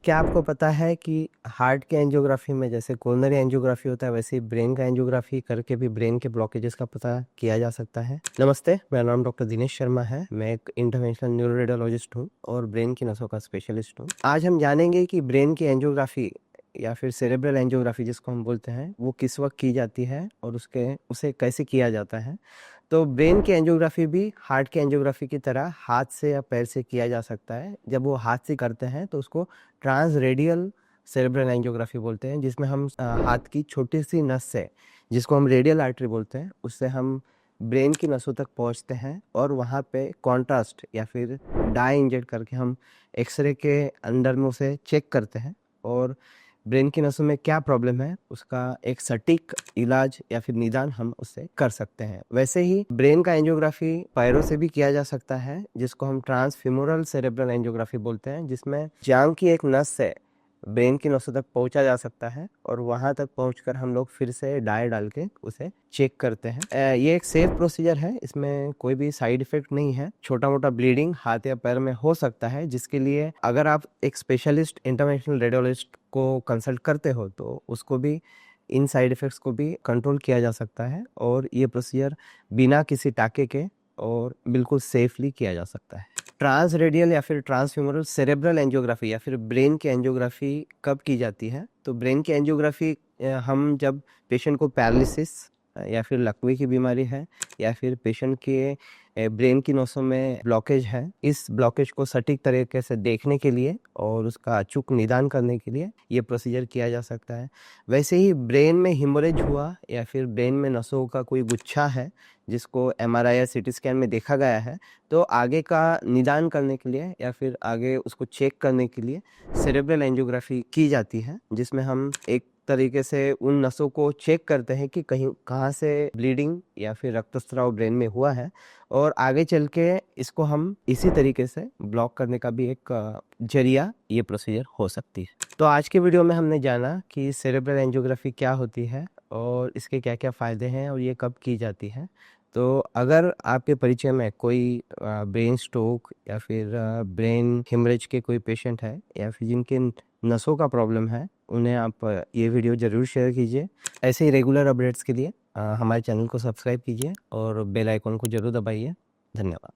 क्या आपको पता है कि हार्ट के एंजियोग्राफी में जैसे कोरोनरी एंजियोग्राफी होता है वैसे ही ब्रेन का एंजियोग्राफी करके भी ब्रेन के ब्लॉकेजेस का पता किया जा सकता है। नमस्ते, मेरा नाम डॉक्टर दिनेश शर्मा है। मैं एक इंटरवेंशनल न्यूरो रेडियोलॉजिस्ट हूँ और ब्रेन की नसों का स्पेशलिस्ट हूँ। आज हम जानेंगे कि ब्रेन की एंजियोग्राफी या फिर सेरेब्रल एंजियोग्राफी जिसको हम बोलते हैं वो किस वक्त की जाती है और उसे कैसे किया जाता है। तो ब्रेन की एंजियोग्राफी भी हार्ट की एंजियोग्राफी की तरह हाथ से या पैर से किया जा सकता है। जब वो हाथ से करते हैं तो उसको ट्रांस रेडियल सेरेब्रल एंजियोग्राफी बोलते हैं, जिसमें हम हाथ की छोटी सी नस से, जिसको हम रेडियल आर्टरी बोलते हैं, उससे हम ब्रेन की नसों तक पहुंचते हैं और वहाँ पे कॉन्ट्रास्ट या फिर डाई इंजेक्ट करके हम एक्सरे के अंदर में उसे चेक करते हैं और ब्रेन की नसों में क्या प्रॉब्लम है उसका एक सटीक इलाज या फिर निदान हम उससे कर सकते हैं। वैसे ही ब्रेन का एंजियोग्राफी पैरों से भी किया जा सकता है, जिसको हम ट्रांसफिमोरल सेरेब्रल एंजियोग्राफी बोलते हैं, जिसमें जांघ की एक नस से ब्रेन की नसों तक पहुंचा जा सकता है और वहां तक पहुंचकर हम लोग फिर से डाई डाल के उसे चेक करते हैं। ये एक सेफ प्रोसीजर है, इसमें कोई भी साइड इफेक्ट नहीं है। छोटा मोटा ब्लीडिंग हाथ या पैर में हो सकता है, जिसके लिए अगर आप एक स्पेशलिस्ट इंटरवेंशनल रेडियोलॉजिस्ट को कंसल्ट करते हो तो उसको भी इन साइड इफेक्ट्स को भी कंट्रोल किया जा सकता है और ये प्रोसीजर बिना किसी टाके के और बिल्कुल सेफली किया जा सकता है। ट्रांस रेडियल या फिर ट्रांसफ्यूमरल सेरेब्रल एंजियोग्राफी या फिर ब्रेन की एंजियोग्राफी कब की जाती है? तो ब्रेन की एंजियोग्राफी हम जब पेशेंट को पैरालिसिस या फिर लकवे की बीमारी है या फिर पेशेंट के ब्रेन की नसों में ब्लॉकेज है, इस ब्लॉकेज को सटीक तरीके से देखने के लिए और उसका अचूक निदान करने के लिए ये प्रोसीजर किया जा सकता है। वैसे ही ब्रेन में हिमोरेज हुआ या फिर ब्रेन में नसों का कोई गुच्छा है जिसको एमआरआई या सीटी स्कैन में देखा गया है, तो आगे का निदान करने के लिए या फिर आगे उसको चेक करने के लिए सेरेब्रल एंजियोग्राफी की जाती है, जिसमें हम एक तरीके से उन नसों को चेक करते हैं कि कहीं कहाँ से ब्लीडिंग या फिर रक्तस्राव ब्रेन में हुआ है और आगे चल के इसको हम इसी तरीके से ब्लॉक करने का भी एक जरिया ये प्रोसीजर हो सकती है। तो आज के वीडियो में हमने जाना कि सेरेब्रल एंजियोग्राफी क्या होती है और इसके क्या क्या फ़ायदे हैं और ये कब की जाती है। तो अगर आपके परिचय में कोई ब्रेन स्ट्रोक या फिर ब्रेन हेमरेज के कोई पेशेंट है या फिर जिनके नसों का प्रॉब्लम है, उन्हें आप ये वीडियो ज़रूर शेयर कीजिए। ऐसे ही रेगुलर अपडेट्स के लिए हमारे चैनल को सब्सक्राइब कीजिए और बेल आइकन को ज़रूर दबाइए। धन्यवाद।